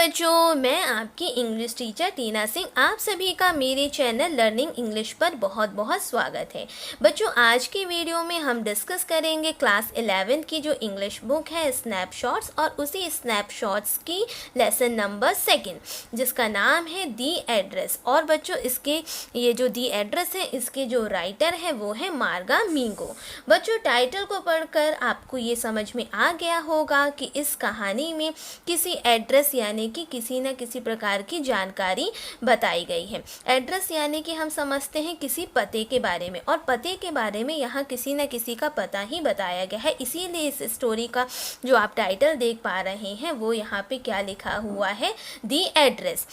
बच्चों, मैं आपकी इंग्लिश टीचर टीना सिंह। आप सभी का मेरे चैनल लर्निंग इंग्लिश पर बहुत बहुत स्वागत है। बच्चों, आज की वीडियो में हम डिस्कस करेंगे क्लास 11 की जो इंग्लिश बुक है स्नैपशॉट्स, और उसी स्नैपशॉट्स की लेसन नंबर 2 जिसका नाम है दी एड्रेस। और बच्चों, इसके ये जो दी एड्रेस है, इसके जो राइटर है वो है मार्गा मींगो। बच्चों, टाइटल को पढ़कर आपको ये समझ में आ गया होगा कि इस कहानी में किसी एड्रेस यानी कि किसी न किसी प्रकार की जानकारी बताई गई है। एड्रेस यानी कि हम समझते हैं किसी पते के बारे में, और पते के बारे में यहाँ किसी न किसी का पता ही बताया गया है। इसीलिए इस स्टोरी का जो आप टाइटल देख पा रहे हैं वो यहाँ पे क्या लिखा हुआ है, दी एड्रेस।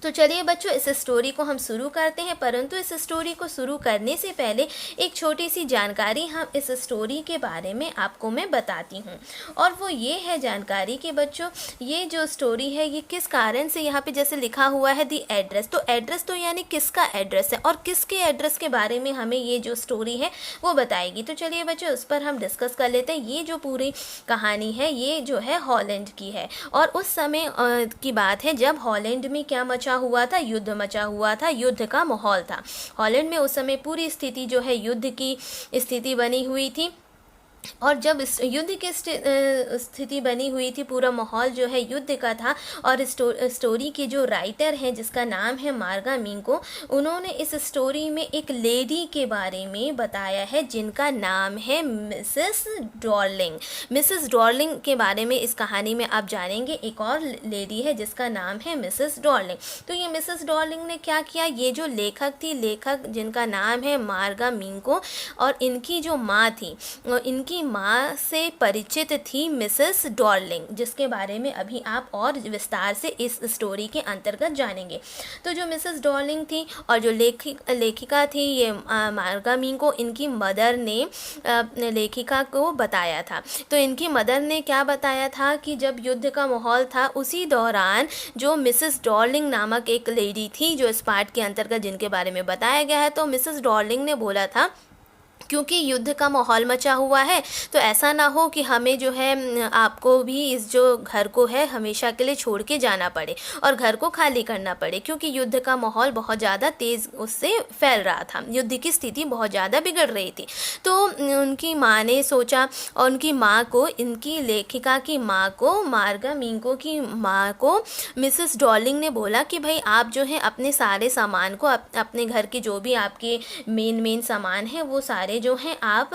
तो चलिए बच्चों, इस स्टोरी को हम शुरू करते हैं। परंतु इस स्टोरी को शुरू करने से पहले एक छोटी सी जानकारी हम इस स्टोरी के बारे में आपको मैं बताती हूँ, और वो ये है जानकारी कि बच्चों, ये जो स्टोरी है ये किस कारण से यहाँ पे जैसे लिखा हुआ है दी एड्रेस, तो एड्रेस तो यानी किसका एड्रेस है और किसके एड्रेस के बारे में हमें ये जो स्टोरी है वो बताएगी। तो चलिए बच्चों, उस पर हम डिस्कस कर लेते हैं। ये जो पूरी कहानी है ये जो है हॉलैंड की है, और उस समय की बात है जब हॉलैंड में क्या मचा हुआ था, युद्ध मचा हुआ था, युद्ध का माहौल था। हॉलैंड में उस समय पूरी स्थिति जो है युद्ध की स्थिति बनी हुई थी, और जब इस युद्ध की स्थिति बनी हुई थी, पूरा माहौल जो है युद्ध का था। और स्टोरी के जो राइटर हैं जिसका नाम है मार्गा मींगो, उन्होंने इस स्टोरी में एक लेडी के बारे में बताया है जिनका नाम है मिसेस डॉर्लिंग। मिसेस डॉर्लिंग के बारे में इस कहानी में आप जानेंगे। एक और लेडी है जिसका नाम है मिसेस डॉर्लिंग। तो ये मिसेस डॉर्लिंग ने क्या किया, ये जो लेखक थी, लेखक जिनका नाम है मार्गा मींगो, और इनकी जो माँ थी, इनकी माँ से परिचित थी मिसेस डॉर्लिंग, जिसके बारे में अभी आप और विस्तार से इस स्टोरी के अंतर्गत जानेंगे। तो जो मिसेस डॉर्लिंग थी और जो लेखिका थी ये मार्गा मींगो, इनकी मदर ने लेखिका को बताया था। तो इनकी मदर ने क्या बताया था कि जब युद्ध का माहौल था उसी दौरान जो मिसेस डॉर्लिंग नामक एक लेडी थी जो इस पार्ट के अंतर्गत जिनके बारे में बताया गया है, तो मिसेस डॉर्लिंग ने बोला था क्योंकि युद्ध का माहौल मचा हुआ है तो ऐसा ना हो कि हमें जो है आपको भी इस जो घर को है हमेशा के लिए छोड़ के जाना पड़े और घर को खाली करना पड़े, क्योंकि युद्ध का माहौल बहुत ज़्यादा तेज़ उससे फैल रहा था, युद्ध की स्थिति बहुत ज़्यादा बिगड़ रही थी। तो उनकी माँ ने सोचा, और उनकी माँ को, इनकी लेखिका की माँ को, मार्गा मींगो की माँ को मिसेस डॉर्लिंग ने बोला कि भाई आप जो है अपने सारे सामान को, अपने घर के जो भी आपके मेन सामान है वो सारे जो हैं आप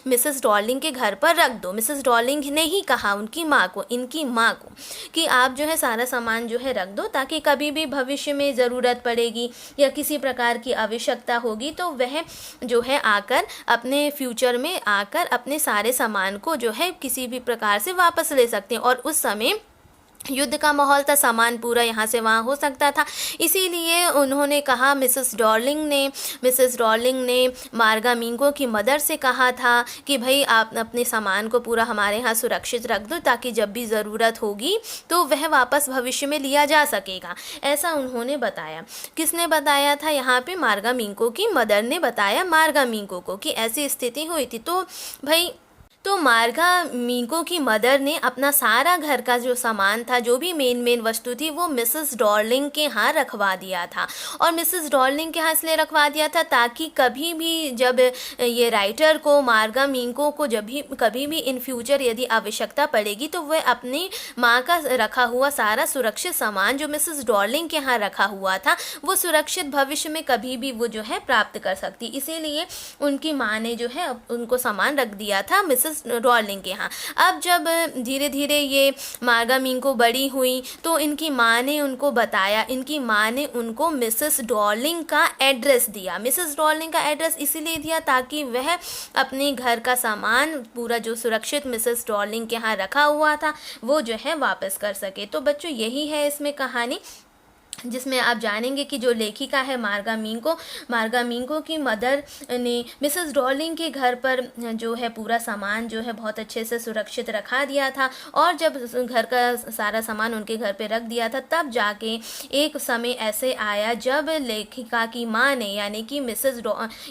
मिसेस डॉर्लिंग के घर पर रख दो। मिसेस डॉर्लिंग ने ही कहा उनकी माँ को, इनकी माँ को, कि आप जो है सारा सामान जो है रख दो, ताकि कभी भी भविष्य में ज़रूरत पड़ेगी या किसी प्रकार की आवश्यकता होगी तो वह जो है आकर अपने फ्यूचर में आकर अपने सारे सामान को जो है किसी भी प्रकार से वापस ले सकते हैं। और उस समय युद्ध का माहौल था, सामान पूरा यहाँ से वहाँ हो सकता था, इसीलिए उन्होंने कहा, मिसेस डॉर्लिंग ने मार्गा मींगो की मदर से कहा था कि भाई आप अपने सामान को पूरा हमारे यहाँ सुरक्षित रख दो, ताकि जब भी ज़रूरत होगी तो वह वापस भविष्य में लिया जा सकेगा। ऐसा उन्होंने बताया। किसने बताया था यहाँ पे? मार्गा मींगो की मदर ने बताया मार्गा मींगो को कि ऐसी स्थिति हुई थी। तो मार्गा मींगो की मदर ने अपना सारा घर का जो सामान था, जो भी मेन वस्तु थी, वो मिसेस डॉर्लिंग के यहाँ रखवा दिया था। और मिसेस डॉर्लिंग के यहाँ इसलिए रखवा दिया था ताकि कभी भी जब ये राइटर को, मार्गा मींगो को, जब भी कभी भी इन फ्यूचर यदि आवश्यकता पड़ेगी तो वह अपनी माँ का रखा हुआ सारा सुरक्षित सामान जो मिसेस डॉर्लिंग के यहाँ रखा हुआ था वो सुरक्षित भविष्य में कभी भी वो जो है प्राप्त कर सकती। इसीलिए उनकी माँ ने जो है उनको सामान रख दिया था मिसेस डॉर्लिंग के यहाँ। अब जब धीरे धीरे ये मार्गा मींगो बड़ी हुई तो इनकी माँ ने उनको बताया, इनकी माँ ने उनको मिसेस डॉर्लिंग का एड्रेस दिया। मिसेस डॉर्लिंग का एड्रेस इसीलिए दिया ताकि वह अपने घर का सामान पूरा जो सुरक्षित मिसेस डॉर्लिंग के यहाँ रखा हुआ था वो जो है वापस कर सके। तो बच्चों, यही है इसमें कहानी। जिसमें आप जानेंगे कि जो लेखिका है मार्गा मिंको की मदर ने मिसेस डॉर्लिंग के घर पर जो है पूरा सामान जो है बहुत अच्छे से सुरक्षित रखा दिया था, और जब घर का सारा सामान उनके घर पे रख दिया था तब जाके एक समय ऐसे आया जब लेखिका की माँ ने यानी कि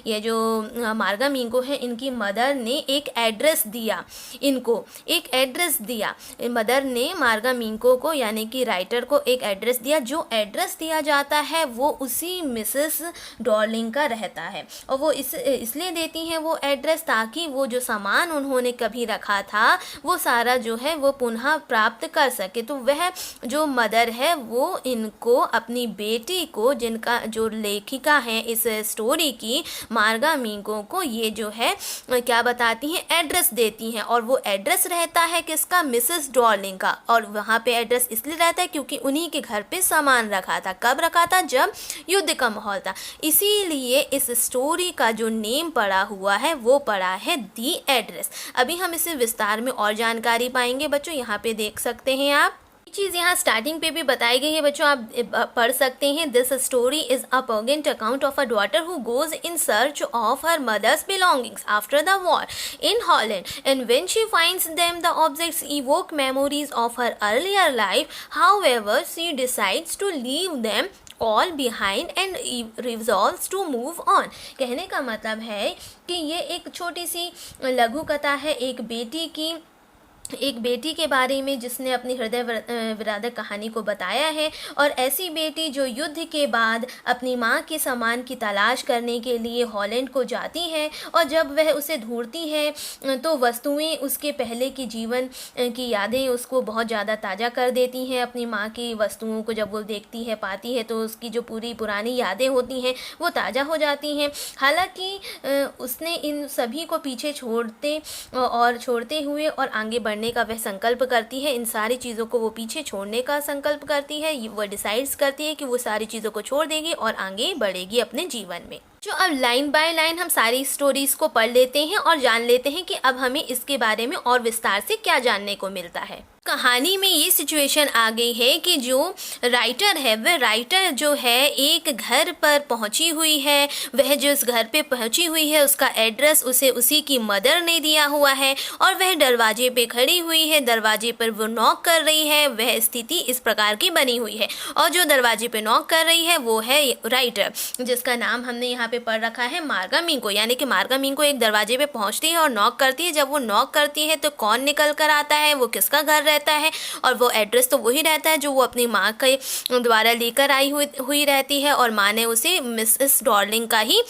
ये जो मार्गा मिंको है इनकी मदर ने एक एड्रेस दिया, इनको एक एड्रेस दिया। मदर ने मार्गा मिंको को यानी कि राइटर को एक एड्रेस दिया, जो एड्रेस दिया जाता है वो उसी मिसेस डॉर्लिंग का रहता है, और वो इसलिए देती हैं वो एड्रेस ताकि वो जो सामान उन्होंने कभी रखा था वो सारा जो है वो पुनः प्राप्त कर सके। तो वह जो मदर है वो इनको अपनी बेटी को, जिनका जो लेखिका है इस स्टोरी की मार्गा मिंको को, ये जो है क्या बताती हैं, एड्रेस देती हैं, और वो एड्रेस रहता है किसका, मिसेस डॉर्लिंग का। और वहाँ पे एड्रेस इसलिए रहता है क्योंकि उन्हीं के घर पे सामान रखा था। कब रखा था, जब युद्ध का माहौल था। इसीलिए इस स्टोरी का जो नेम पड़ा हुआ है वो पड़ा है दी एड्रेस। अभी हम इसे विस्तार में और जानकारी पाएंगे बच्चों, यहाँ पे देख सकते हैं आप चीज़ यहाँ स्टार्टिंग पे भी बताई गई है बच्चों, आप पढ़ सकते हैं। This story is a poignant account of a daughter who goes in search of her mother's belongings after the war in Holland, and when she finds them the objects evoke memories of her earlier life, however she decides to leave them all behind and resolves to move on. कहने का मतलब है कि ये एक छोटी सी लघु कथा है एक बेटी के बारे में जिसने अपनी हृदय विदारक कहानी को बताया है, और ऐसी बेटी जो युद्ध के बाद अपनी माँ के सामान की तलाश करने के लिए हॉलैंड को जाती है, और जब वह उसे ढूंढती है तो वस्तुएं उसके पहले की जीवन की यादें उसको बहुत ज़्यादा ताज़ा कर देती हैं। अपनी माँ की वस्तुओं को जब वो देखती है, पाती है, तो उसकी जो पूरी पुरानी यादें होती हैं वो ताज़ा हो जाती हैं। हालांकि उसने इन सभी को पीछे छोड़ते हुए और आगे बढ़ने का वह संकल्प करती है। इन सारी चीज़ों को वो पीछे छोड़ने का संकल्प करती है। वो डिसाइड्स करती है कि वो सारी चीज़ों को छोड़ देगी और आगे बढ़ेगी अपने जीवन में। जो अब लाइन बाय लाइन हम सारी स्टोरीज को पढ़ लेते हैं और जान लेते हैं कि अब हमें इसके बारे में और विस्तार से क्या जानने को मिलता है। कहानी में ये सिचुएशन आ गई है कि जो राइटर है वह राइटर जो है एक घर पर पहुंची हुई है। वह जो इस घर पे पहुंची हुई है उसका एड्रेस उसे उसी की मदर ने दिया हुआ है, और वह दरवाजे पे खड़ी हुई है। दरवाजे पर वो नॉक कर रही है। वह स्थिति इस प्रकार की बनी हुई है, और जो दरवाजे पे नॉक कर रही है वो है राइटर, जिसका नाम हमने यहाँ पे पढ़ रखा है मार्गा मिंको। यानी कि मार्गा मिंको एक दरवाजे पे पहुंचती है और नॉक करती है। जब वो नॉक करती है तो कौन निकल कर आता है, वो किसका घर रहता है, और वो एड्रेस तो वही रहता है जो वो अपनी माँ के द्वारा लेकर आई हुई रहती है, और माँ ने उसे मिसेस डॉर्लिंग का ही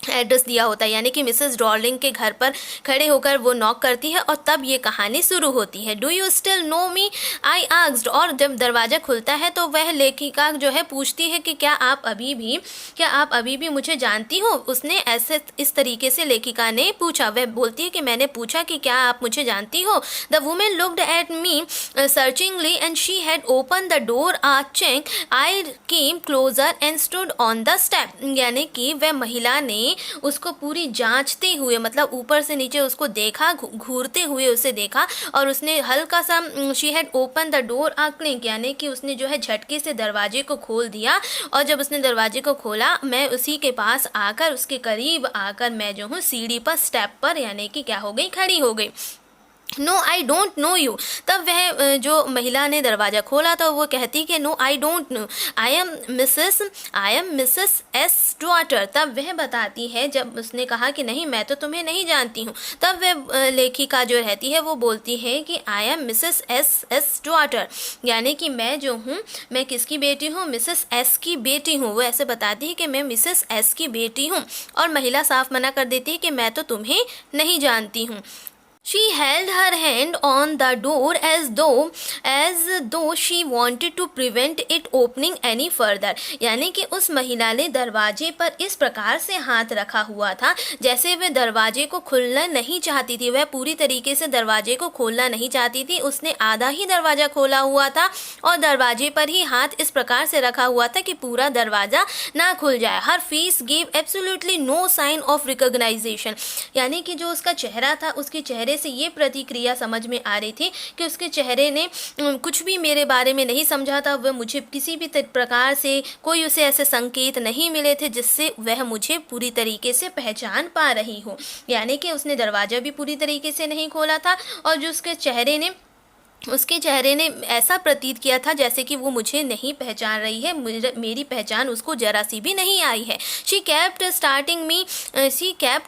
एड्रेस दिया होता है। यानी कि मिसेस डॉर्लिंग के घर पर खड़े होकर वो नॉक करती है, और तब ये कहानी शुरू होती है। Do you still know me, I asked. और जब दरवाज़ा खुलता है तो वह लेखिका जो है पूछती है कि क्या आप अभी भी मुझे जानती हो। उसने ऐसे इस तरीके से लेखिका ने पूछा। वह बोलती है कि मैंने पूछा कि क्या आप मुझे जानती हो। The woman looked at me searchingly and she had open the door a chink. I came closer and stood on the step. यानी कि वह महिला ने उसको पूरी जांचते हुए, मतलब ऊपर से नीचे उसको देखा, घूरते हुए उसे देखा, और उसने हल्का सा she had open the door a clink, यानी कि उसने जो है झटके से दरवाजे को खोल दिया। और जब उसने दरवाजे को खोला, मैं उसी के पास आकर, उसके करीब आकर मैं जो हूँ सीढ़ी पर, स्टेप पर, यानी कि क्या हो गई, खड़ी हो गई। No I don't know you. तब वह जो महिला ने दरवाज़ा खोला तो वो कहती कि no I don't know, I am Mrs S daughter. तब वह बताती है, जब उसने कहा कि नहीं मैं तो तुम्हें नहीं जानती हूँ, तब वह लेखिका जो रहती है वो बोलती है कि आई एम मिसेस एस डॉटर, यानी कि मैं जो हूँ, मैं किसकी बेटी हूँ, मिसेस एस की बेटी हूँ। वो ऐसे बताती है कि मैं मिसेस एस की बेटी हूँ, और महिला साफ मना कर देती है कि मैं तो तुम्हें नहीं जानती हूँ। She held her hand on the door as though she wanted to prevent it opening any further। यानी कि उस महिला ने दरवाजे पर इस प्रकार से हाथ रखा हुआ था जैसे वह दरवाजे को खोलना नहीं चाहती थी। वह पूरी तरीके से दरवाजे को खोलना नहीं चाहती थी। उसने आधा ही दरवाज़ा खोला हुआ था और दरवाजे पर ही हाथ इस प्रकार से रखा हुआ था कि पूरा दरवाज़ा ना खुल जाए। Her face give absolutely no sign of recognition. यानी कि जो उसका चेहरा था, उसके चेहरे चेहरे से ये प्रतिक्रिया समझ में आ रही थी कि उसके चेहरे ने कुछ भी मेरे बारे में नहीं समझा था। वह मुझे किसी भी प्रकार से कोई उसे ऐसे संकेत नहीं मिले थे जिससे वह मुझे पूरी तरीके से पहचान पा रही हो। यानी कि उसने दरवाज़ा भी पूरी तरीके से नहीं खोला था और जो उसके चेहरे ने ऐसा प्रतीत किया था जैसे कि वो मुझे नहीं पहचान रही है, मेरी पहचान उसको जरा सी भी नहीं आई है। She kept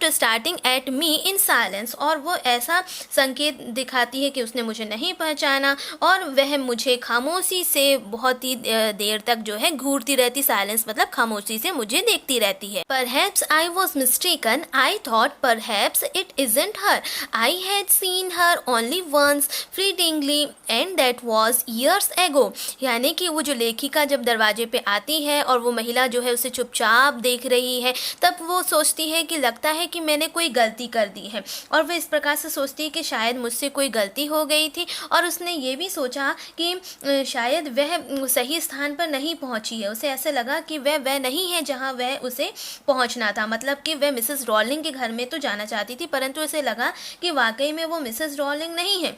starting at me in silence, और वो ऐसा संकेत दिखाती है कि उसने मुझे नहीं पहचाना और वह मुझे खामोशी से बहुत ही देर तक जो है घूरती रहती। साइलेंस मतलब खामोशी से मुझे देखती रहती है। Perhaps I was mistaken. I thought perhaps it isn't her. I had seen her only once fleetingly and that was years ago। यानी कि वो जो लेखिका जब दरवाजे पे आती है और वो महिला जो है उसे चुपचाप देख रही है, तब वो सोचती है कि लगता है कि मैंने कोई गलती कर दी है, और वह इस प्रकार से सोचती है कि शायद मुझसे कोई गलती हो गई थी। और उसने ये भी सोचा कि शायद वह सही स्थान पर नहीं पहुंची है। उसे ऐसे लगा कि वह नहीं है जहां वह उसे पहुंचना था। मतलब कि वह मिसेस रॉलिंग के घर में तो जाना चाहती थी, परंतु उसे लगा कि वाकई में वो मिसेस रॉलिंग नहीं है।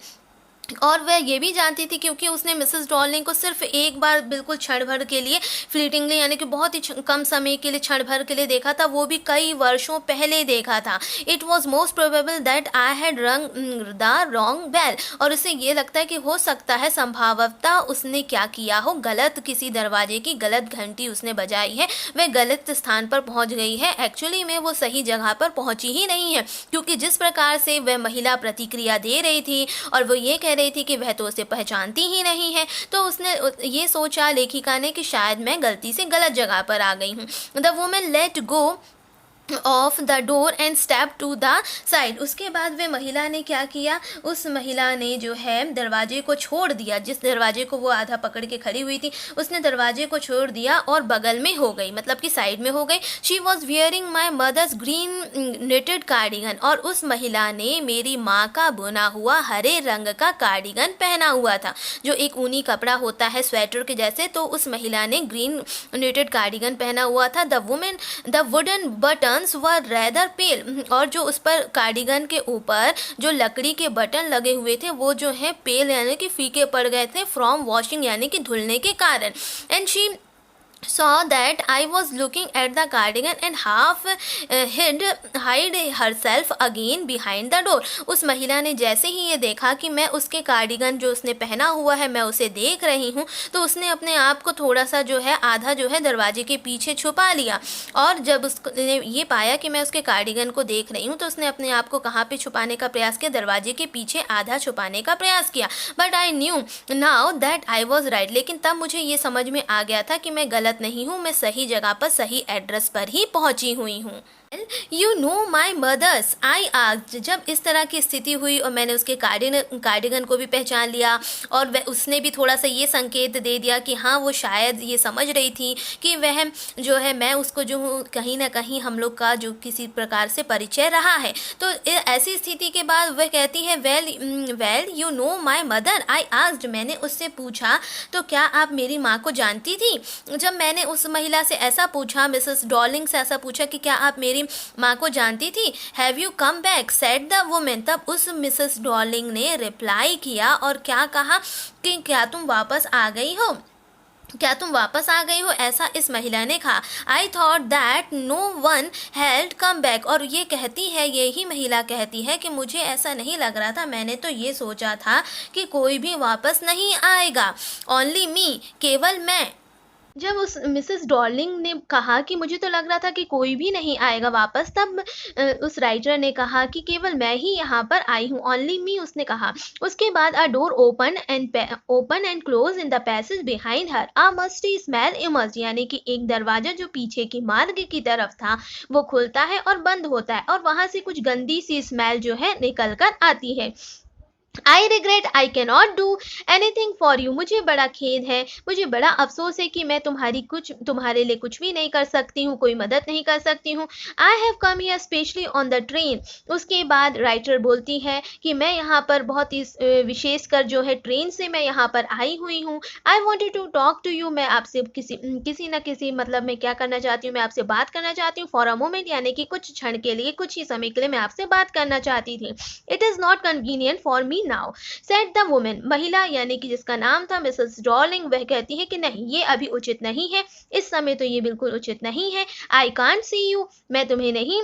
और वह ये भी जानती थी क्योंकि उसने मिसेस रॉलिंग को सिर्फ एक बार बिल्कुल क्षण भर के लिए फ्लीटिंगली, यानी कि बहुत ही कम समय के लिए, क्षण भर के लिए देखा था, वो भी कई वर्षों पहले देखा था। It was most probable that I had रंग द रॉन्ग बेल, और उसे ये लगता है कि हो सकता है संभवतः उसने क्या किया हो, गलत किसी दरवाजे की गलत घंटी उसने बजाई है, वह गलत स्थान पर पहुंच गई है। एक्चुअली में वो सही जगह पर पहुंची ही नहीं है, क्योंकि जिस प्रकार से वह महिला प्रतिक्रिया दे रही थी और वो ये रही थी कि वह तो उसे पहचानती ही नहीं है, तो उसने ये सोचा लेखिका ने कि शायद मैं गलती से गलत जगह पर आ गई हूँ। The woman let go of the door and step to the side. उसके बाद वह महिला ने क्या किया, उस महिला ने जो है दरवाजे को छोड़ दिया, जिस दरवाजे को वो आधा पकड़ के खड़ी हुई थी उसने दरवाजे को छोड़ दिया और बगल में हो गई, मतलब कि साइड में हो गई। She was wearing my mother's green knitted cardigan, और उस महिला ने मेरी माँ का बुना हुआ हरे रंग का कार्डिगन पहना हुआ था, जो एक ऊनी कपड़ा होता है स्वेटर के जैसे। तो उस महिला ने ग्रीन निटेड कार्डिगन पहना हुआ था। The wooden button were rather pale, और जो उस पर कार्डिगन के ऊपर जो लकड़ी के बटन लगे हुए थे वो जो है पेल यानी कि फीके पड़ गए थे फ्रॉम वॉशिंग यानी कि धुलने के कारण। And she saw that I was looking at the cardigan and half hid herself again behind the door। उस महिला ने जैसे ही ये देखा कि मैं उसके कार्डिगन जो उसने पहना हुआ है मैं उसे देख रही हूँ, तो उसने अपने आप को थोड़ा सा जो है आधा जो है दरवाजे के पीछे छुपा लिया। और जब उसने ये पाया कि मैं उसके कार्डिगन को देख रही हूँ तो उसने अपने आप को कहाँ पे छुपाने का प्रयास किया, दरवाजे के पीछे आधा छुपाने का प्रयास किया। But I knew now that I was right, लेकिन तब मुझे ये समझ में आ गया था कि मैं गलत नहीं हूँ, मैं सही जगह पर सही एड्रेस पर ही पहुंची हुई हूँ। You know my mother's I asked. जब इस तरह की स्थिति हुई और मैंने उसके कार्डिगन को भी पहचान लिया और वह उसने भी थोड़ा सा ये संकेत दे दिया कि हाँ वो शायद ये समझ रही थी कि वह जो है मैं उसको जो हूँ कहीं ना कहीं हम लोग का जो किसी प्रकार से परिचय रहा है। तो ऐसी स्थिति के बाद वह कहती है well you know my mother I asked. मैंने उससे पूछा तो क्या आप मेरी माँ को जानती थी। जब मैंने उस महिला से ऐसा पूछा, मिसेस डॉलिंग से ऐसा पूछा कि क्या आप मेरी माँ को जानती थी, have you come back said the women, तब उस मिसेस डॉलिंग ने रिप्लाई किया और क्या कहा कि क्या तुम वापस आ गई हो, क्या तुम वापस आ गई हो, ऐसा इस महिला ने कहा। I thought that no one had come back, और ये कहती है, यही महिला कहती है कि मुझे ऐसा नहीं लग रहा था, मैंने तो ये सोचा था कि कोई भी वापस नहीं आएगा, ओनली मी, केवल मैं। जब उस मिसेस डॉर्लिंग ने कहा कि मुझे तो लग रहा था कि कोई भी नहीं आएगा वापस, तब उस राइटर ने कहा कि केवल मैं ही यहाँ पर आई हूँ, ओनली मी उसने कहा। उसके बाद अ door open and close in the passage behind her, a musty smell emerged, यानी कि एक दरवाजा जो पीछे की मार्ग की तरफ था वो खुलता है और बंद होता है और वहां से कुछ गंदी सी स्मेल जो है निकल कर आती है। I regret I cannot do anything for you, मुझे बड़ा खेद है, मुझे बड़ा अफसोस है कि मैं तुम्हारे लिए कुछ भी नहीं कर सकती हूँ, कोई मदद नहीं कर सकती हूँ। I have come here specially on the train, उसके बाद राइटर बोलती है कि मैं यहाँ पर बहुत ही विशेषकर जो है ट्रेन से मैं यहाँ पर आई हुई हूँ। I wanted to talk to you, मैं आपसे किसी न किसी मतलब मैं क्या करना चाहती हूँ, मैं आपसे बात करना चाहती हूँ। फॉर अ मोमेंट यानी कि कुछ क्षण के लिए, कुछ ही समय के लिए मैं आपसे बात करना चाहती थी। It is not convenient for me now said the women, महिला यानी कि जिसका नाम था मिसेस डॉर्लिंग, वह कहती है कि नहीं ये अभी उचित नहीं है, इस समय तो ये बिल्कुल उचित नहीं है। आई कांट सी यू, मैं तुम्हें नहीं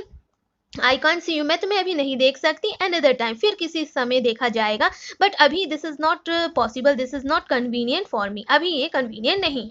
आई कांट सी यू, मैं तुम्हें अभी नहीं देख सकती। अनदर टाइम, फिर किसी समय देखा जाएगा, बट अभी this is not possible, this is not convenient for me, अभी ये कन्वीनियंट नहीं।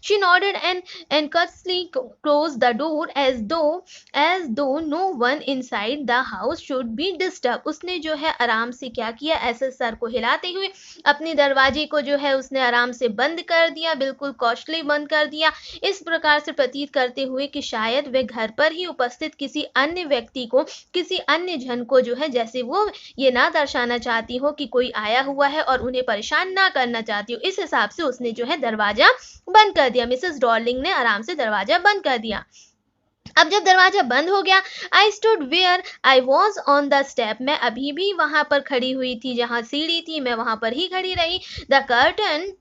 She nodded and curtly close the door as though no one inside the house should be disturb, उसने जो है आराम से क्या किया, ऐसे सर को हिलाते हुए अपने दरवाजे को जो है उसने आराम से बंद कर दिया, बिल्कुल कॉशली बंद कर दिया, इस प्रकार से प्रतीत करते हुए कि शायद वे घर पर ही उपस्थित किसी अन्य व्यक्ति को, किसी अन्य जन को जो है, जैसे वो ये ना दर्शाना चाहती हो कि कोई आया हुआ है और उन्हें परेशान ना करना चाहती हो, इस हिसाब से उसने जो है दरवाजा बंद कर दिया। मिसेस डॉर्लिंग ने आराम से दरवाजा बंद कर दिया। अब जब दरवाजा बंद हो गया, I stood where I was on the step, मैं अभी भी वहां पर खड़ी हुई थी, जहां सीढ़ी थी मैं वहां पर ही खड़ी रही। The curtain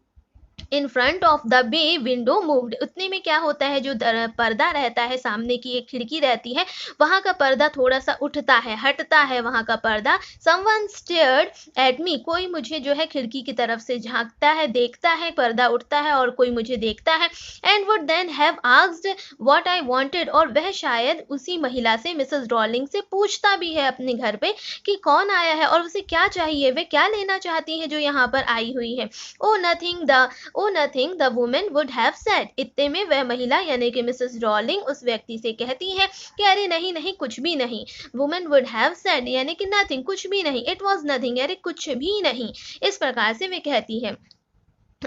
in front of the bay window moved, उतने में क्या होता है, जो पर्दा रहता है, सामने की एक खिड़की रहती है, वहां का पर्दा थोड़ा सा उठता है, हटता है वहां का पर्दा। समवन स्टेयर्ड एट मी, कोई मुझे जो है खिड़की की तरफ से झांकता है, देखता है, पर्दा उठता है और कोई मुझे देखता है। And would then have asked what I wanted, और वह शायद उसी महिला से, मिसेस डॉर्लिंग से पूछता भी है अपने घर पे कि कौन आया है और उसे क्या चाहिए, वह क्या लेना चाहती है जो यहाँ पर आई हुई है। ओ nothing the women would have said, इतने में वह महिला यानी कि मिसेस डॉर्लिंग उस व्यक्ति से कहती है कि अरे नहीं नहीं कुछ भी नहीं। वुमेन वुड हैव सेड यानी कि नथिंग, कुछ भी नहीं। इट वॉज नथिंग, अरे कुछ भी नहीं, इस प्रकार से वे कहती है।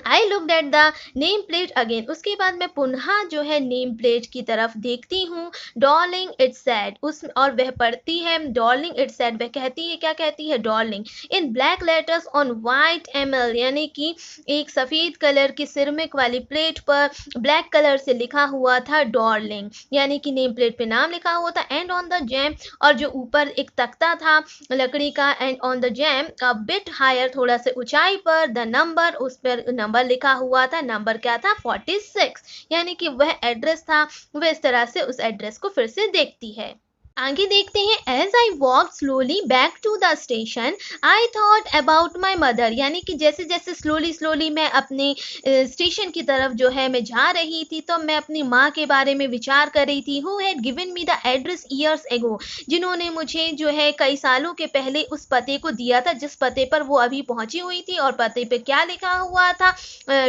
I looked at the name plate again, उसके बाद मैं पुनः जो है नेम प्लेट की तरफ देखती हूँ। डॉर्लिंग इट सेड, उस और वह पढ़ती है डॉर्लिंग इट सेड, वह कहती है, क्या कहती है, Darling in black letters on white Emil, यानी कि एक सफ़ेद कलर की सिरमिक वाली प्लेट पर ब्लैक कलर से लिखा हुआ था डॉर्लिंग, यानी कि नेम प्लेट पे नाम लिखा हुआ था। एंड ऑन द जैम, और जो ऊपर एक तख्ता था लकड़ी का, and on the jamb a bit higher, थोड़ा से ऊंचाई पर, द नंबर, उस पर नंबर लिखा हुआ था। नंबर क्या था, 46, यानी कि वह एड्रेस था। वह इस तरह से उस एड्रेस को फिर से देखती है। आगे देखते हैं। As I walk slowly back to the station I thought about my mother, यानी कि जैसे जैसे स्लोली मैं अपने स्टेशन की तरफ जो है मैं जा रही थी, तो मैं अपनी माँ के बारे में विचार कर रही थी। Who had given me the address years ago, जिन्होंने मुझे जो है कई सालों के पहले उस पते को दिया था, जिस पते पर वो अभी पहुंची हुई थी। और पते पे क्या लिखा हुआ था,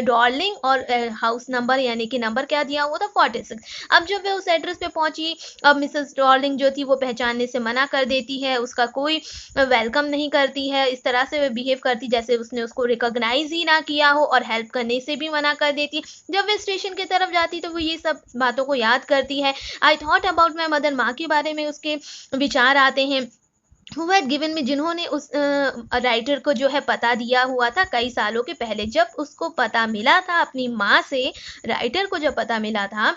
डॉर्लिंग, और हाउस नंबर यानी कि नंबर क्या दिया हुआ था, 46। अब जब वह उस एड्रेस पे पहुंची, अब मिसेस डॉर्लिंग जो थी वो पहचानने से मना कर देती है, उसका कोई वेलकम नहीं करती है, इस तरह से वह बिहेव करती जैसे उसने उसको रिकॉग्नाइज ही ना किया हो, और हेल्प करने से भी मना कर देती। जब वे स्टेशन की तरफ जाती तो वो ये सब बातों को याद करती है। आई थॉट अबाउट माई मदर, माँ के बारे में उसके विचार आते हैं। हु हैड गिवन मी, जिन्होंने उस राइटर को जो है पता दिया हुआ था कई सालों के पहले। जब उसको पता मिला था अपनी माँ से, राइटर को जब पता मिला था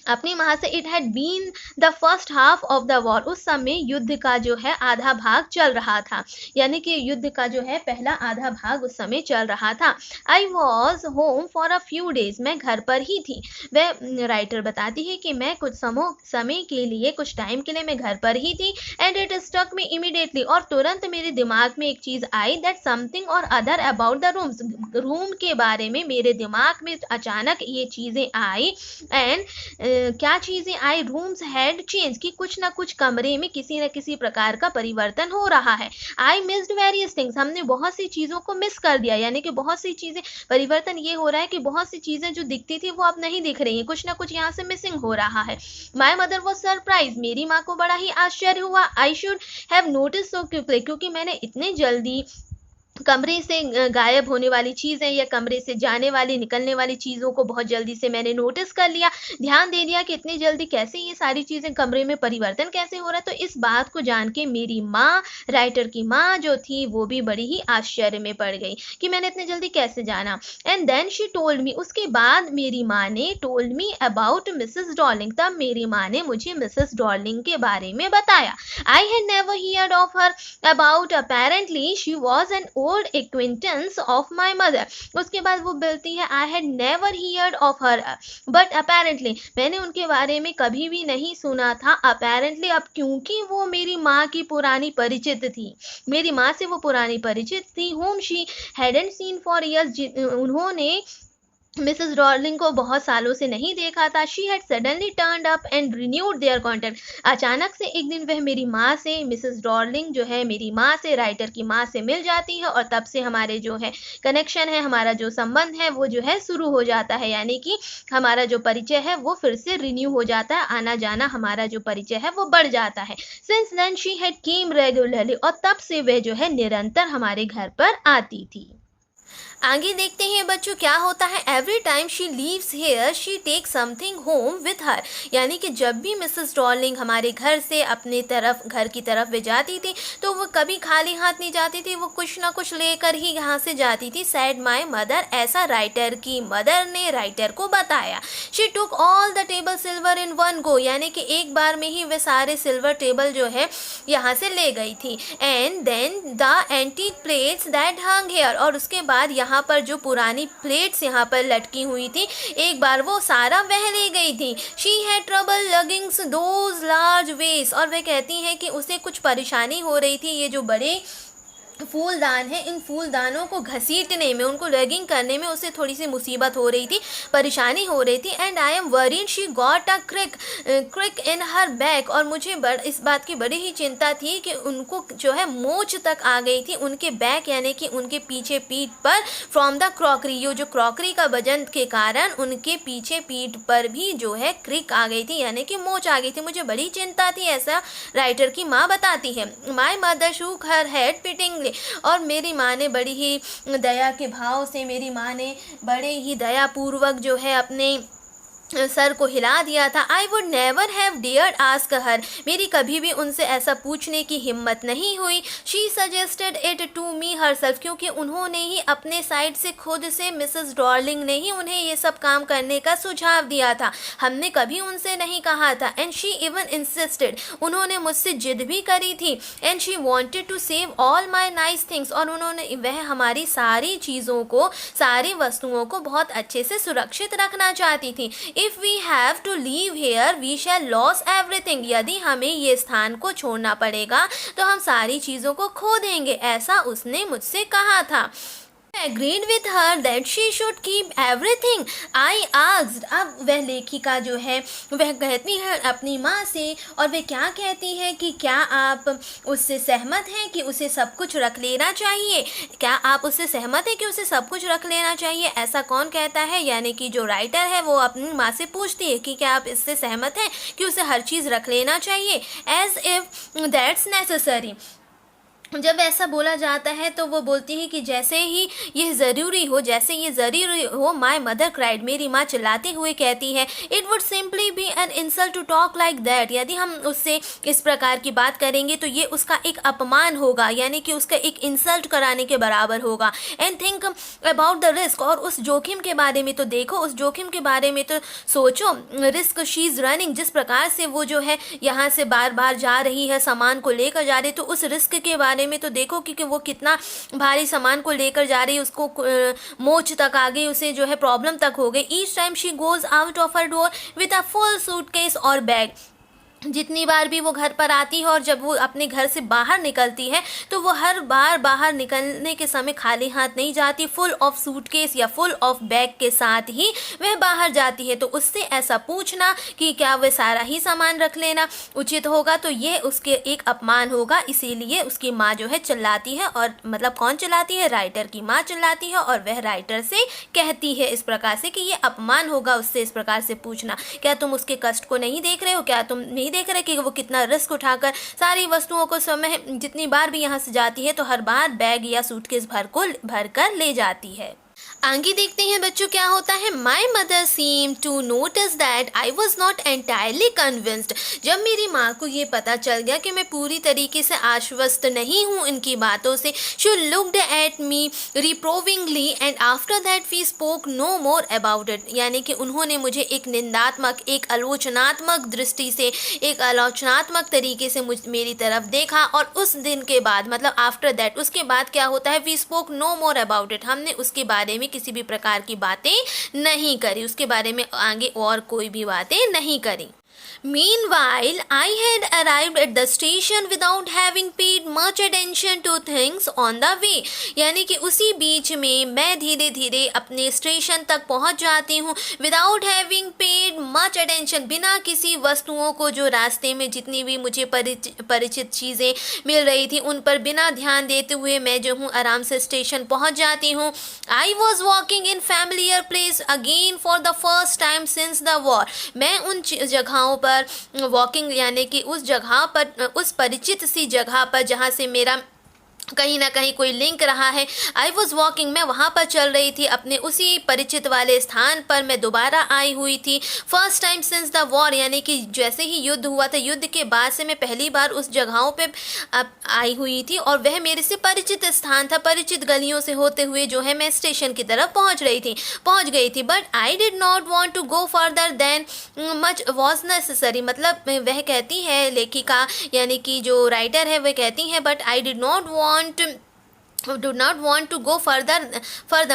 अपनी माँ से, it had been the first half of the war, उस समय युद्ध का जो है आधा भाग चल रहा था, यानी कि युद्ध का जो है पहला आधा भाग उस समय चल रहा था। I was home for a few days, मैं घर पर ही थी। वह राइटर बताती है कि मैं कुछ समय के लिए, कुछ टाइम के लिए मैं घर पर ही थी। And it struck me immediately, और तुरंत मेरे दिमाग में एक चीज़ आई, that something or other about the rooms, room के बारे में मेरे दिमाग में अचानक ये चीज़ें आई। एंड क्या चीज़ें आई, रूम्स हैड चेंज, कि कुछ ना कुछ कमरे में किसी न किसी प्रकार का परिवर्तन हो रहा है। आई मिस्ड वेरियस थिंग्स, हमने बहुत सी चीज़ों को मिस कर दिया, यानी कि बहुत सी चीज़ें, परिवर्तन ये हो रहा है कि बहुत सी चीज़ें जो दिखती थी वो अब नहीं दिख रही हैं, कुछ ना कुछ यहाँ से मिसिंग हो रहा है। माई मदर वॉज सरप्राइज, मेरी माँ को बड़ा ही आश्चर्य हुआ। I should have notice so quickly, क्योंकि मैंने इतने जल्दी कमरे से गायब होने वाली चीज़ें या कमरे से जाने वाली, निकलने वाली चीज़ों को बहुत जल्दी से मैंने नोटिस कर लिया, ध्यान दे दिया कि इतनी जल्दी कैसे ये सारी चीज़ें कमरे में परिवर्तन कैसे हो रहा है। तो इस बात को जान के मेरी माँ, राइटर की माँ जो थी वो भी बड़ी ही आश्चर्य में पड़ गई कि मैंने इतनी जल्दी कैसे जाना। And then she told me, उसके बाद मेरी माँ ने told me about Mrs Darling, तब मेरी माँ ने मुझे मिसेस डॉर्लिंग के बारे में बताया। I had never heard of her about, apparently she was an old acquaintance of my mother. उसके बाद वो बोलती है I had never heard of her, but apparently मैंने उनके बारे में कभी भी नहीं सुना था। अपेरेंटली, अब क्योंकि वो मेरी माँ की पुरानी परिचित थी, मेरी माँ से वो पुरानी परिचित थी, whom she hadn't seen for years, उन्होंने मिसेस डॉर्लिंग को बहुत सालों से नहीं देखा था। She had suddenly turned up and renewed there contact, अचानक से एक दिन वह मेरी माँ से, मिसेस डॉर्लिंग जो है मेरी माँ से, राइटर की माँ से मिल जाती है और तब से हमारे जो है कनेक्शन है, हमारा जो संबंध है वो जो है शुरू हो जाता है, यानी कि हमारा जो परिचय है वो फिर से रिन्यू हो जाता है, आना जाना हमारा जो परिचय है वो बढ़ जाता है। Since then she had came regularly, और तब से वह जो है निरंतर हमारे घर पर आती थी। आगे देखते हैं बच्चों क्या होता है। Every time she leaves here she take something home with her, यानी कि जब भी मिसेस डॉर्लिंग हमारे घर से अपने तरफ, घर की तरफ वे जाती थी तो वो कभी खाली हाथ नहीं जाती थी, वो कुछ ना कुछ लेकर ही यहाँ से जाती थी। सैड माई मदर, ऐसा राइटर की मदर ने राइटर को बताया। She took all the table silver in one go, यानी कि एक बार में ही वे सारे सिल्वर टेबल जो है यहाँ से ले गई थी। And then the antique plates that hung here, और उसके बाद यहाँ पर जो पुरानी प्लेट्स यहाँ पर लटकी हुई थी, एक बार वो सारा वह ले गई थी। She had trouble lugging those large vases, और वे कहती हैं कि उसे कुछ परेशानी हो रही थी, ये जो बड़े फूलदान है इन फूलदानों को घसीटने में, उनको लैगिंग करने में उसे थोड़ी सी मुसीबत हो रही थी, परेशानी हो रही थी। And I am worried she got a crick in her back, और मुझे इस बात की बड़ी ही चिंता थी कि उनको जो है मोच तक आ गई थी, उनके बैक यानी कि उनके पीछे पीठ पर, फ्रॉम द क्रॉकरी, ये जो क्रॉकरी का वजन के कारण उनके पीछे पीठ पर भी जो है क्रिक आ गई थी, यानी कि मोच आ गई थी। मुझे बड़ी चिंता थी, ऐसा राइटर की माँ बताती है। My mother shook her head pitting, और मेरी माँ ने बड़ी ही दया के भाव से, मेरी माँ ने बड़े ही दयापूर्वक जो है अपने सर को हिला दिया था। I would never have dared ask her, मेरी कभी भी उनसे ऐसा पूछने की हिम्मत नहीं हुई। She suggested it to me herself, क्योंकि उन्होंने ही अपने साइड से, खुद से, मिसेस डॉर्लिंग ने ही उन्हें ये सब काम करने का सुझाव दिया था, हमने कभी उनसे नहीं कहा था। एंड शी इवन इंसिस्टेड, उन्होंने मुझसे जिद भी करी थी। And she wanted to save all my nice things, और उन्होंने, वह हमारी सारी चीज़ों को, सारी वस्तुओं को बहुत अच्छे से सुरक्षित रखना चाहती थी। If we have to leave here, we shall lose everything, यदि हमें ये स्थान को छोड़ना पड़ेगा तो हम सारी चीज़ों को खो देंगे, ऐसा उसने मुझसे कहा था। agreed with her that she should keep everything I asked, अब वह लेखिका जो है वह कहती है अपनी माँ से, और वह क्या कहती है कि क्या आप उससे सहमत हैं कि उसे सब कुछ रख लेना चाहिए, क्या आप उससे सहमत हैं कि उसे सब कुछ रख लेना चाहिए। ऐसा कौन कहता है, यानी कि जो राइटर है वो अपनी माँ से पूछती है कि क्या आप इससे सहमत हैं कि उसे हर चीज़ रख लेना चाहिए। एज इफ दैट्स नेसेसरी, जब ऐसा बोला जाता है तो वो बोलती है कि जैसे ही यह ज़रूरी हो, जैसे ये ज़रूरी हो। माई मदर क्राइड, मेरी माँ चिल्लाते हुए कहती है, it would simply be an insult to talk like that, यदि हम उससे इस प्रकार की बात करेंगे तो ये उसका एक अपमान होगा, यानी कि उसका एक इंसल्ट कराने के बराबर होगा। And think about the risk, और उस जोखिम के बारे में तो देखो, उस जोखिम के बारे में तो सोचो। रिस्क शी इज़ रनिंग, जिस प्रकार से वो जो है यहाँ से बार बार जा रही है, सामान को लेकर जा रही है, तो उस रिस्क के बारे में तो देखो कि वो कितना भारी सामान को लेकर जा रही है, उसको मोच तक आ गई, उसे जो है प्रॉब्लम तक हो गई। Each time she goes out of her door with a full suitcase और बैग, जितनी बार भी वो घर पर आती है और जब वो अपने घर से बाहर निकलती है तो वो हर बार बाहर निकलने के समय खाली हाथ नहीं जाती, फुल ऑफ सूटकेस या फुल ऑफ बैग के साथ ही वह बाहर जाती है। तो उससे ऐसा पूछना कि क्या वह सारा ही सामान रख लेना उचित होगा, तो ये उसके एक अपमान होगा, इसीलिए उसकी माँ जो है चिल्लाती है। और मतलब कौन चिल्लाती है, राइटर की माँ चिल्लाती है, और वह राइटर से कहती है इस प्रकार से कि ये अपमान होगा उससे इस प्रकार से पूछना। क्या तुम उसके कष्ट को नहीं देख रहे हो, क्या तुम नहीं देख रहे हैं कि वो कितना रिस्क उठाकर सारी वस्तुओं को समय जितनी बार भी यहाँ से जाती है तो हर बार बैग या सूटकेस भर कर ले जाती है। आगे देखते हैं बच्चों क्या होता है। My mother seem to notice that I was not entirely convinced. जब मेरी माँ को ये पता चल गया कि मैं पूरी तरीके से आश्वस्त नहीं हूँ इनकी बातों से, she looked at me reprovingly and after that we spoke no more about it. यानी कि उन्होंने मुझे एक निंदात्मक, एक आलोचनात्मक दृष्टि से, एक आलोचनात्मक तरीके से मेरी तरफ देखा। और उस दिन के बाद, मतलब आफ्टर दैट, उसके बाद क्या होता है, we spoke no more about it, हमने उसके बारे में किसी भी प्रकार की बातें नहीं करी, उसके बारे में आगे और कोई भी बातें नहीं करी। Meanwhile, I had arrived at the station without having paid much attention to things on the way। यानी कि उसी बीच में मैं धीरे धीरे अपने स्टेशन तक पहुंच जाती हूँ। Without having paid much attention, बिना किसी वस्तुओं को, जो रास्ते में जितनी भी मुझे परिचित चीज़ें मिल रही थी उन पर बिना ध्यान देते हुए मैं जो हूँ आराम से स्टेशन पहुँच जाती हूँ। I was walking in familiar place again for the first time since the war। मैं उन जगहों पर वॉकिंग, यानी कि उस जगह पर, उस परिचित सी जगह पर जहाँ से मेरा कहीं ना कहीं कोई लिंक रहा है। आई वॉज वॉकिंग, मैं वहाँ पर चल रही थी, अपने उसी परिचित वाले स्थान पर मैं दोबारा आई हुई थी। First time since the war, यानी कि जैसे ही युद्ध हुआ था, युद्ध के बाद से मैं पहली बार उस जगहों पे आई हुई थी और वह मेरे से परिचित स्थान था। परिचित गलियों से होते हुए जो है मैं स्टेशन की तरफ पहुँच गई थी। But I did not want to go further than much was necessary. मतलब वह कहती है, लेखिका यानी कि जो राइटर है वह कहती है, but I did not do not want to go further,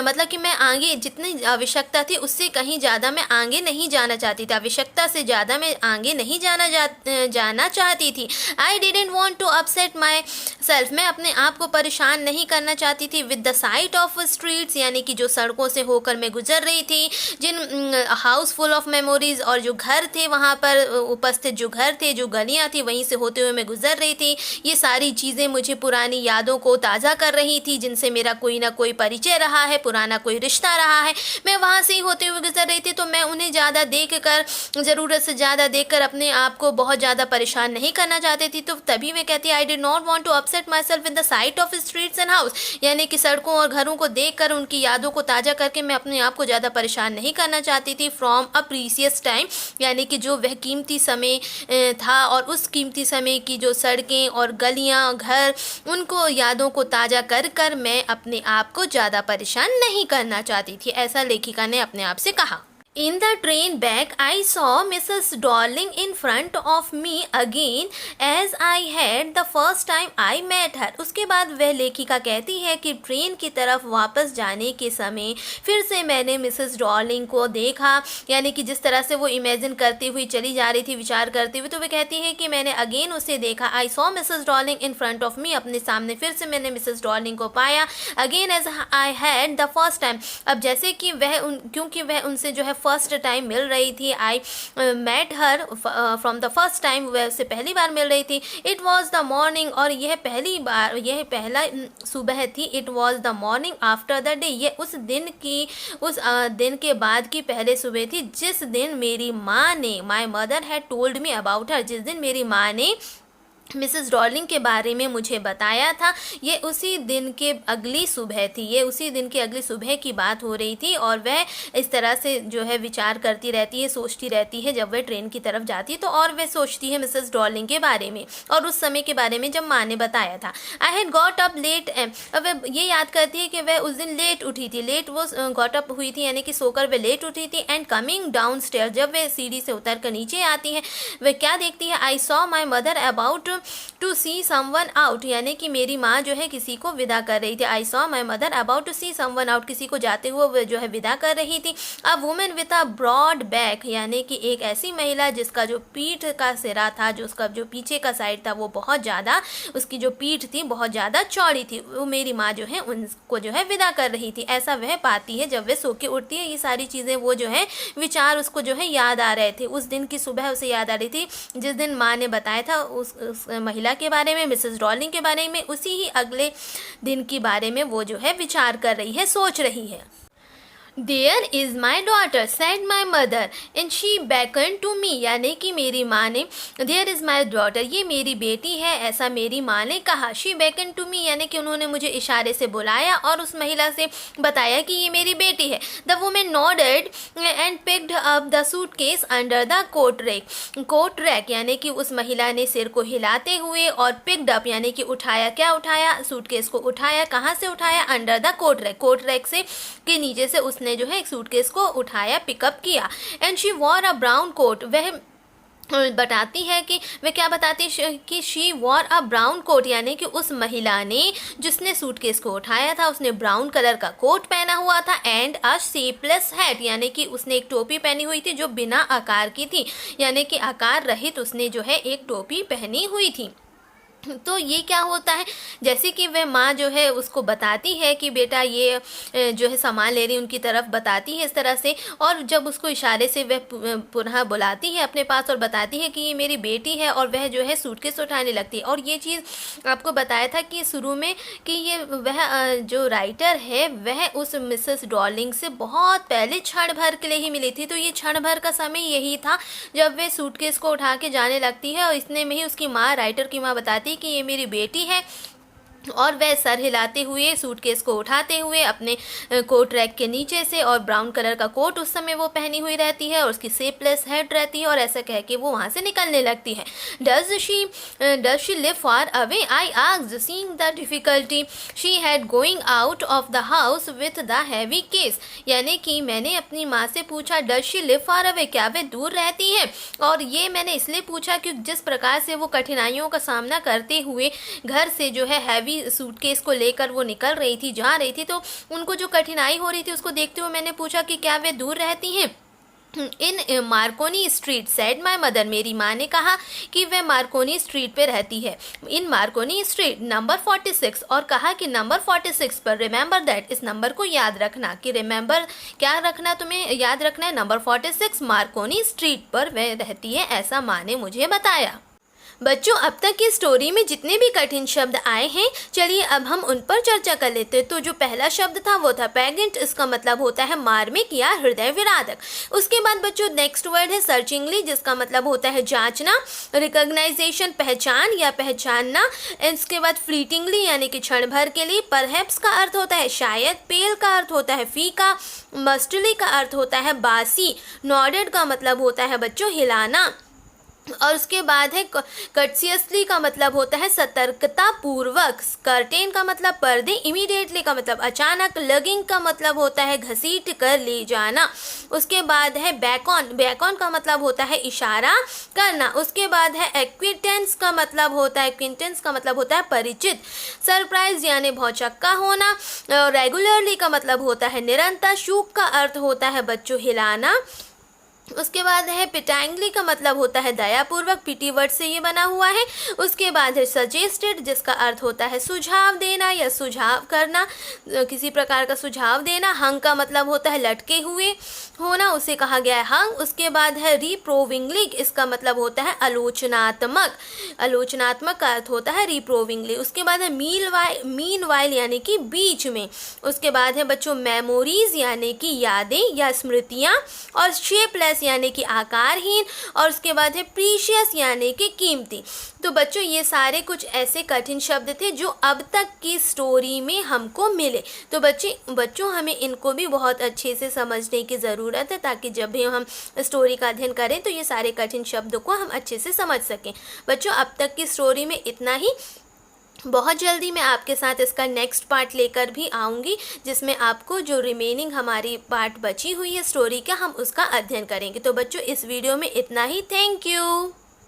मतलब कि मैं आगे जितनी आवश्यकता थी उससे कहीं ज़्यादा मैं आगे नहीं जाना चाहती थी, आवश्यकता से ज़्यादा मैं आगे नहीं जाना चाहती थी। I didn't want to upset myself, मैं अपने आप को परेशान नहीं करना चाहती थी। with the sight of streets, यानी कि जो सड़कों से होकर मैं गुजर रही थी, जिन हाउस फुल ऑफ मेमोरीज, और जो घर थे वहाँ पर उपस्थित, जो घर थे, जो गलियाँ थी, वहीं से होते हुए मैं गुजर रही थी। ये सारी चीज़ें मुझे पुरानी यादों को ताज़ा कर रही थी, जिनसे मेरा कोई ना कोई परिचय रहा है, पुराना कोई रिश्ता रहा है। मैं वहाँ से ही होते हुए गुजर रही थी, तो मैं उन्हें ज़्यादा देखकर, ज़रूरत से ज़्यादा देखकर अपने आप को बहुत ज़्यादा परेशान नहीं करना चाहती थी। तो तभी वे कहती है, I did not want to upset my self in the sight of streets and house, यानी कि सड़कों और घरों को देखकर, उनकी यादों को ताज़ा करके मैं अपने आप को ज़्यादा परेशान नहीं करना चाहती थी। फ्रॉम अ प्रीसियस टाइम, यानी कि जो वह कीमती समय था, और उस कीमती समय की जो सड़कें और गलियाँ, घर, उनको यादों को ताज़ा कर मैं अपने आप को ज़्यादा परेशान नहीं करना चाहती थी। ऐसा लेखिका ने अपने आप से कहा। In the train back, I saw Mrs. Darling in front of me again as I had the first time I met her। उसके बाद वह लेखिका कहती है कि ट्रेन की तरफ वापस जाने के समय फिर से मैंने मिसेस डॉर्लिंग को देखा, यानी कि जिस तरह से वो इमेजिन करती हुई चली जा रही थी, विचार करती हुई, तो वह कहती है कि मैंने अगेन उसे देखा। I saw Mrs. Darling in front of me, अपने सामने फिर से मैंने मिसेस डॉर्लिंग को पाया। Again as I had the first time, अब जैसे कि क्योंकि वह उनसे जो है फर्स्ट टाइम मिल रही थी। I met her from the first time, वह उससे पहली बार मिल रही थी। इट वॉज द मॉर्निंग, और यह पहला सुबह थी। It was the morning after the day, ये उस दिन के बाद की पहले सुबह थी जिस दिन मेरी माँ ने, my mother had told me about her, जिस दिन मेरी माँ ने मिसेस डॉर्लिंग के बारे में मुझे बताया था। ये उसी दिन के अगली सुबह थी, ये उसी दिन की अगली सुबह की बात हो रही थी। और वह इस तरह से जो है विचार करती रहती है, सोचती रहती है जब वह ट्रेन की तरफ जाती है, तो और वह सोचती है मिसेस डॉर्लिंग के बारे में और उस समय के बारे में जब माँ ने बताया था। I had got up late, अब वह ये याद करती है कि वह उस दिन लेट उठी थी। लेट वो गॉट अप हुई थी, यानी कि सोकर वह लेट उठी थी। एंड कमिंग डाउन स्टेयर, जब वह सीढ़ी से उतर कर नीचे आती है, वह क्या देखती है, I saw my mother about to see someone out, यानी कि मेरी माँ जो है किसी को विदा कर रही थी। I saw my mother about to see someone out, किसी को जाते हुए वो जो है विदा कर रही थी। A woman with a broad back, यानी कि एक ऐसी महिला जिसका जो पीठ का सिरा था, जो उसका जो पीछे का साइड था, वो बहुत ज़्यादा, उसकी जो पीठ थी बहुत ज़्यादा चौड़ी थी। वो मेरी माँ जो है उनको जो है विदा कर रही थी। ऐसा वह पाती है जब वह सो के उठती है। ये सारी चीज़ें, वो जो है विचार उसको जो है याद आ रहे थे। उस दिन की सुबह उसे याद आ रही थी जिस दिन माँ ने बताया था उस महिला के बारे में, मिसेस डॉर्लिंग के बारे में। उसी ही अगले दिन के बारे में वो जो है विचार कर रही है, सोच रही है। There is my daughter said my mother and she beckon to me, यानी कि मेरी माँ ने, देयर इज़ माई डॉटर ये मेरी बेटी है, ऐसा मेरी माँ ने कहा। शी बैकन टू मी यानी कि उन्होंने मुझे इशारे से बुलाया और उस महिला से बताया कि ये मेरी बेटी है। The woman nodded and picked up the suitcase under the coat rack यानी कि उस महिला ने सिर को हिलाते हुए और पिक्ड अप यानी कि उठाया, क्या उठाया, सूटकेस को उठाया। कहाँ से उठाया? अंडर द कोट रैक से के नीचे से उसने जो है एक सूटकेस को उठाया, पिकअप किया। And she wore a brown coat, वह बताती है कि वह क्या बताती है कि she wore a brown coat यानी कि उस महिला ने जिसने सूटकेस को उठाया था उसने ब्राउन कलर का कोट पहना हुआ था। एंड अ शेपलेस हैट यानी कि उसने एक टोपी पहनी हुई थी जो बिना आकार की थी, यानी कि आकार रहित उसने जो है एक टोपी पहनी हुई थी। तो ये क्या होता है, जैसे कि वह माँ जो है उसको बताती है कि बेटा ये जो है सामान ले रही उनकी तरफ बताती है इस तरह से, और जब उसको इशारे से वह पुनः बुलाती है अपने पास और बताती है कि ये मेरी बेटी है, और वह जो है सूटकेस उठाने लगती है। और ये चीज़ आपको बताया था कि शुरू में कि ये वह जो राइटर है वह उस मिसेस डॉर्लिंग से बहुत पहले क्षण भर के लिए ही मिली थी। तो ये क्षण भर का समय यही था जब वह सूटकेस को उठा के जाने लगती है, और इतने में ही उसकी माँ, राइटर की माँ बताती कि ये मेरी बेटी है, और वह सर हिलाते हुए सूटकेस को उठाते हुए अपने कोट रैक के नीचे से, और ब्राउन कलर का कोट उस समय वो पहनी हुई रहती है और उसकी शेपलेस हेड रहती है, और ऐसा कह के वो वहाँ से निकलने लगती है। Does she live far away, I asked seeing the difficulty she had going out of the house with the heavy case, यानी कि मैंने अपनी माँ से पूछा does she live far away, क्या वे दूर रहती है। और ये मैंने इसलिए पूछा क्योंकि जिस प्रकार से वो कठिनाइयों का सामना करते हुए घर से जो है हैवी सूटकेस को लेकर वो निकल रही थी, जा रही थी, तो उनको जो कठिनाई हो रही थी उसको देखते हुए मैंने पूछा कि क्या वे दूर रहती हैं। In Marconi street said my mother, मेरी माँ ने कहा कि वह मार्कोनी स्ट्रीट पे रहती है। इन मार्कोनी स्ट्रीट नंबर 46, और कहा कि नंबर 46 पर, रिमेंबर दैट, इस नंबर को याद रखना, कि रिमेंबर क्या रखना, तुम्हें याद रखना है, नंबर 46 मार्कोनी स्ट्रीट पर वह रहती है, ऐसा माँ ने मुझे बताया। बच्चों, अब तक की स्टोरी में जितने भी कठिन शब्द आए हैं, चलिए अब हम उन पर चर्चा कर लेते हैं। तो जो पहला शब्द था वो था पैगेंट, इसका मतलब होता है मार्मिक या हृदय विदारक। उसके बाद बच्चों नेक्स्ट वर्ड है सर्चिंगली, जिसका मतलब होता है जांचना, रिकॉग्नाइजेशन पहचान या पहचानना। इसके बाद फ्लीटिंगली यानी कि क्षण भर के लिए, परहैप्स का अर्थ होता है शायद, पेल का अर्थ होता है फीका, मस्टली का अर्थ होता है बासी, नॉडेड का मतलब होता है बच्चों हिलाना, और उसके बाद है कर्टियसली का मतलब होता है सतर्कता पूर्वक, कर्टेन का मतलब पर्दे, इमीडिएटली का मतलब अचानक, लगिंग का मतलब होता है घसीट कर ले जाना। उसके बाद है बैकऑन का मतलब होता है इशारा करना। उसके बाद है एक्विटेंस का मतलब होता है परिचित, सरप्राइज यानी भौचक्का होना, रेगुलरली का मतलब होता है निरंतर, शूक का अर्थ होता है बच्चों हिलाना। उसके बाद है पिटांगली का मतलब होता है दयापूर्वक, पीटी वर्ड से ये बना हुआ है। उसके बाद है सजेस्टेड, जिसका अर्थ होता है सुझाव देना या सुझाव करना, किसी प्रकार का सुझाव देना। हंग का मतलब होता है लटके हुए होना, उसे कहा गया है हंग। उसके बाद है रिप्रोविंगली, इसका मतलब होता है आलोचनात्मक का अर्थ होता है रिप्रोविंगली। उसके बाद है मीनवाइल यानी कि बीच में। उसके बाद है बच्चों मेमोरीज यानी कि यादें या स्मृतियाँ, और शेपलेस यानी कि आकारहीन, और उसके बाद है प्रीशियस यानी कि कीमती। तो बच्चों ये सारे कुछ ऐसे कठिन शब्द थे जो अब तक की स्टोरी में हमको मिले। तो बच्चों हमें इनको भी बहुत अच्छे से समझने की ज़रूरत है, ताकि जब भी हम स्टोरी का अध्ययन करें तो ये सारे कठिन शब्दों को हम अच्छे से समझ सकें। बच्चों अब तक की स्टोरी में इतना ही। बहुत जल्दी मैं आपके साथ इसका नेक्स्ट पार्ट लेकर भी आऊँगी, जिसमें आपको जो रिमेनिंग हमारी पार्ट बची हुई है स्टोरी का, हम उसका अध्ययन करेंगे। तो बच्चों इस वीडियो में इतना ही। Thank you.